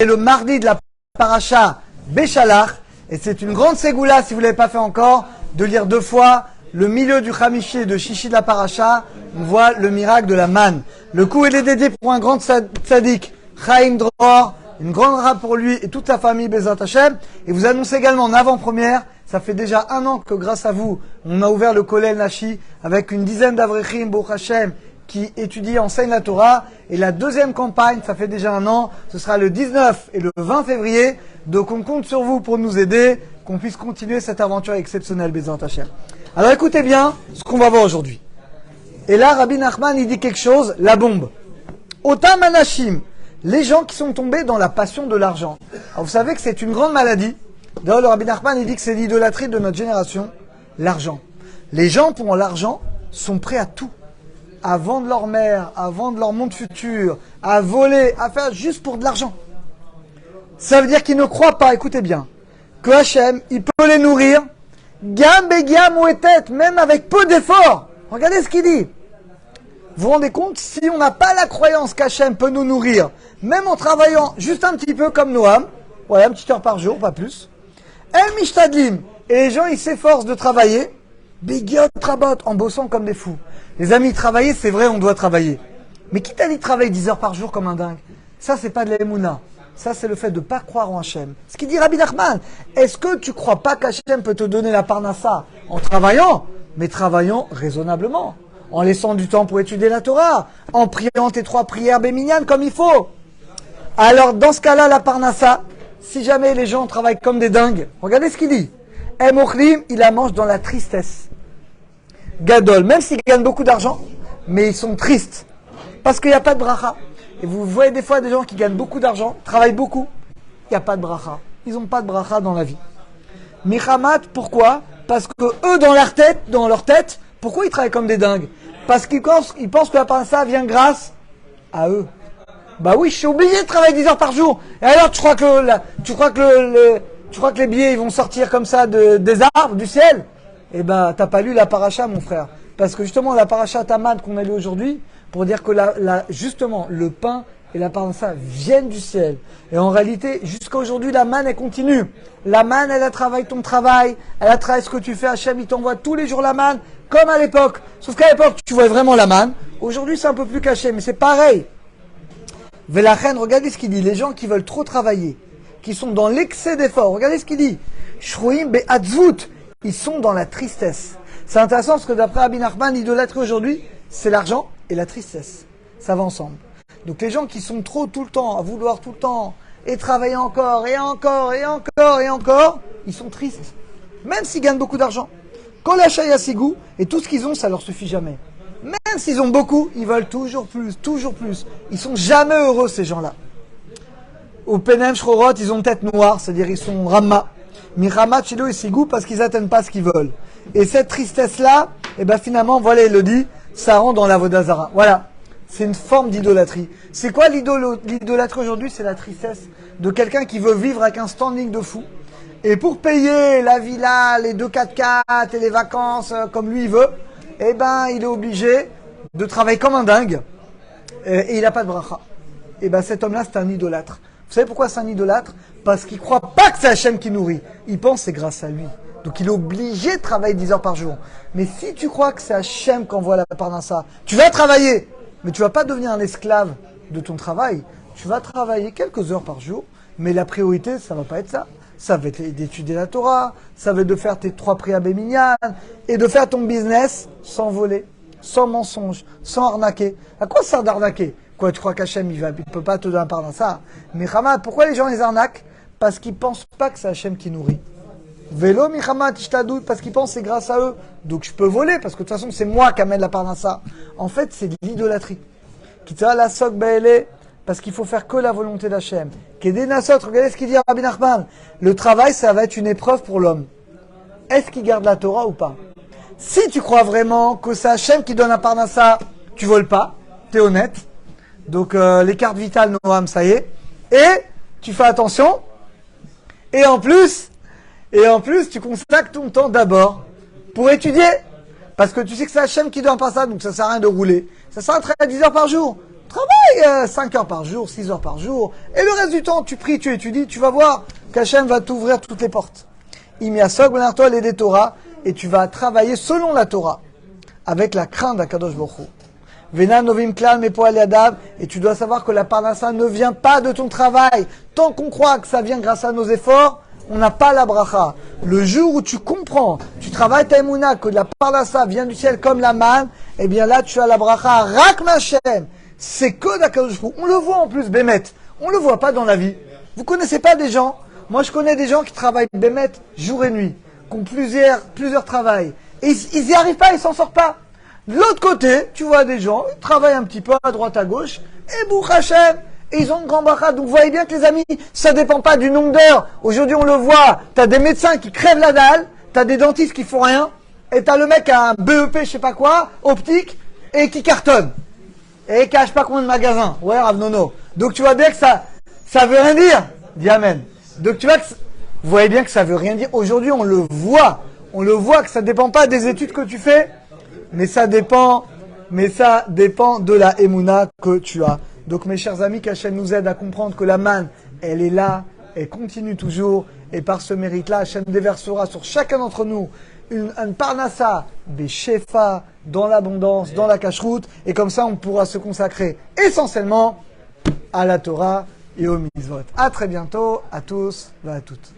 le mardi de la paracha Béchalach. Et c'est une grande ségoula, si vous ne l'avez pas fait encore, de lire 2 fois le milieu du Khamishi de Shishi de la paracha. On voit le miracle de la manne. Le coup, il est dédié pour un grand tzaddik, Chaim Dror. Une grande rap pour lui et toute sa famille, Bezat Hashem. Et vous annoncez également en avant-première, ça fait déjà 1 an que grâce à vous, on a ouvert le Kollel Nashi avec une dizaine d'Avrechim, Baruch Hashem, qui étudient, enseignent la Torah. Et la 2e campagne, ça fait déjà 1 an, ce sera le 19 et le 20 février. Donc on compte sur vous pour nous aider, qu'on puisse continuer cette aventure exceptionnelle, Bezat Hashem. Alors écoutez bien ce qu'on va voir aujourd'hui. Et là, Rabbi Nachman, il dit quelque chose, la bombe. Otam Anashim. Les gens qui sont tombés dans la passion de l'argent. Alors vous savez que c'est une grande maladie. D'ailleurs, le Rabbi Nachman, il dit que c'est l'idolâtrie de notre génération, l'argent. Les gens, pour l'argent, sont prêts à tout. À vendre leur mère, à vendre leur monde futur, à voler, à faire juste pour de l'argent. Ça veut dire qu'ils ne croient pas, écoutez bien, que Hachem, il peut les nourrir, gam begam ou tête, même avec peu d'efforts. Regardez ce qu'il dit. Vous vous rendez compte, si on n'a pas la croyance qu'Hachem peut nous nourrir, même en travaillant juste un petit peu comme Noam, voilà, une petite heure par jour, pas plus, El Mishtadlim, et les gens ils s'efforcent de travailler, Bigiot Trabot, en bossant comme des fous. Les amis, travailler, c'est vrai, on doit travailler. Mais qui t'a dit de travailler 10 heures par jour comme un dingue? Ça, c'est pas de l'émouna. Ça, c'est le fait de ne pas croire en Hachem. Ce qu'il dit Rabbi Nachman, est-ce que tu crois pas qu'Hachem peut te donner la parnassa en travaillant, mais travaillant raisonnablement? En laissant du temps pour étudier la Torah, en priant tes 3 prières béminianes comme il faut. Alors, dans ce cas-là, la parnassa, si jamais les gens travaillent comme des dingues, regardez ce qu'il dit. Emochlim, il la mange dans la tristesse. Gadol, même s'ils gagnent beaucoup d'argent, mais ils sont tristes. Parce qu'il n'y a pas de bracha. Et vous voyez des fois des gens qui gagnent beaucoup d'argent, travaillent beaucoup, il n'y a pas de bracha. Ils n'ont pas de bracha dans la vie. Michamat, pourquoi? Parce que eux, dans leur tête, pourquoi ils travaillent comme des dingues? Parce qu'ils pensent que la parnassa vient grâce à eux. Bah oui, je suis obligé de travailler 10 heures par jour. Et alors, tu crois que les billets ils vont sortir comme ça des arbres, du ciel? Eh ben, t'as pas lu la paracha, mon frère. Parce que justement, la paracha Tamad qu'on a lu aujourd'hui, pour dire que justement, le pain et la parnassa viennent du ciel. Et en réalité, jusqu'à aujourd'hui, la manne, elle continue. La manne, elle a travaillé ton travail, elle a travaillé ce que tu fais. Hachem, il t'envoie tous les jours la manne, comme à l'époque. Sauf qu'à l'époque, tu vois vraiment la manne. Aujourd'hui, c'est un peu plus caché, mais c'est pareil. Velachen, regardez ce qu'il dit. Les gens qui veulent trop travailler, qui sont dans l'excès d'effort, regardez ce qu'il dit. Shroim be'atzvut, ils sont dans la tristesse. C'est intéressant parce que d'après Rabbi Nachman, l'idolâtrie aujourd'hui, c'est l'argent et la tristesse. Ça va ensemble. Donc les gens qui sont trop tout le temps, à vouloir tout le temps, et travailler encore, et encore, et encore, et encore, ils sont tristes. Même s'ils gagnent beaucoup d'argent. Quand l'achat yasigou, et tout ce qu'ils ont, ça leur suffit jamais. Même s'ils ont beaucoup, ils veulent toujours plus, toujours plus. Ils sont jamais heureux, ces gens-là. Au Penem Shrorot, ils ont une tête noire, c'est-à-dire ils sont Ramma. Mirama, Chilo et Sigou, parce qu'ils n'atteignent pas ce qu'ils veulent. Et cette tristesse-là, eh ben finalement, voilà, il le dit, ça rend dans la Vodazara. Voilà. C'est une forme d'idolâtrie. C'est quoi l'idolâtrie aujourd'hui? C'est la tristesse de quelqu'un qui veut vivre avec un standing de fou. Et pour payer la villa, les 2 4x4 et les vacances comme lui il veut, eh ben, il est obligé de travailler comme un dingue. Et il n'a pas de bracha. Et ben, cet homme-là, c'est un idolâtre. Vous savez pourquoi c'est un idolâtre? Parce qu'il ne croit pas que c'est Hachem qui nourrit. Il pense que c'est grâce à lui. Donc il est obligé de travailler 10 heures par jour. Mais si tu crois que c'est Hachem qui envoie la parnassa, tu vas travailler. Mais tu ne vas pas devenir un esclave de ton travail. Tu vas travailler quelques heures par jour. Mais la priorité, ça ne va pas être ça. Ça va être d'étudier la Torah. Ça va être de faire tes 3 prières béminianes. Et de faire ton business sans voler, sans mensonge, sans arnaquer. À quoi ça sert d'arnaquer? Quoi, tu crois qu'Hachem, il ne peut pas te donner un pardon? Ça. Mais Hamad, pourquoi les gens les arnaquent? Parce qu'ils ne pensent pas que c'est Hachem qui nourrit. Vélo, Mihamad, Tishtadou, parce qu'ils pensent que c'est grâce à eux. Donc je peux voler, parce que de toute façon, c'est moi qui amène la parnassa. En fait, c'est de l'idolâtrie. Kitara la sok baele, parce qu'il faut faire que la volonté d'Hachem. Kedé nasot, regardez ce qu'il dit à Rabbi Nachman. Le travail, ça va être une épreuve pour l'homme. Est-ce qu'il garde la Torah ou pas? Si tu crois vraiment que c'est Hachem qui donne la parnassa, tu voles pas, tu es honnête. Donc les cartes vitales, Noam, ça y est. Et tu fais attention. Et en plus, tu consacres ton temps d'abord pour étudier. Parce que tu sais que c'est Hachem qui donne pas ça, donc ça sert à rien de rouler. Ça sert à travailler 10 heures par jour. Travaille 5 heures par jour, 6 heures par jour. Et le reste du temps, tu pries, tu étudies, tu vas voir qu'Hachem va t'ouvrir toutes les portes. Imiasog benartol et des Torah. Et tu vas travailler selon la Torah. Avec la crainte d'Akadosh Baruch Hu. Vena novim klal mepoal yadav. Et tu dois savoir que la parnassa ne vient pas de ton travail. Tant qu'on croit que ça vient grâce à nos efforts, on n'a pas la bracha. Le jour où tu comprends, tu travailles ta émouna, que la parnassa vient du ciel comme la manne, eh bien là tu as la bracha. Rak Machem. C'est que d'Akadosh Baruch Hu. On le voit en plus, Bémet. On le voit pas dans la vie. Vous connaissez pas des gens? Moi je connais des gens qui travaillent Bémet jour et nuit, qui ont plusieurs travails. Et ils y arrivent pas, ils s'en sortent pas. De l'autre côté, tu vois des gens, ils travaillent un petit peu à droite à gauche, et Bouch Hashem, et ils ont une grande bracha. Donc vous voyez bien que les amis, ça dépend pas du nombre d'heures. Aujourd'hui on le voit, t'as des médecins qui crèvent la dalle, t'as des dentistes qui font rien, et t'as le mec à un BEP, je sais pas quoi, optique, et qui cartonne. Et qui a je sais pas combien de magasins. Ouais, Rav Nono. Donc tu vois bien que ça veut rien dire. Dis Amen. Donc tu vois que, vous voyez bien que ça veut rien dire. Aujourd'hui on le voit que ça dépend pas des études que tu fais, mais ça dépend de la émouna que tu as. Donc mes chers amis, qu'Hachem nous aide à comprendre que la manne, elle est là, elle continue toujours, et par ce mérite-là, Hachem déversera sur chacun d'entre nous une parnassa, des shefa, dans l'abondance, dans la cacheroute, et comme ça on pourra se consacrer essentiellement à la Torah et au mitzvot. À très bientôt, à tous et à toutes.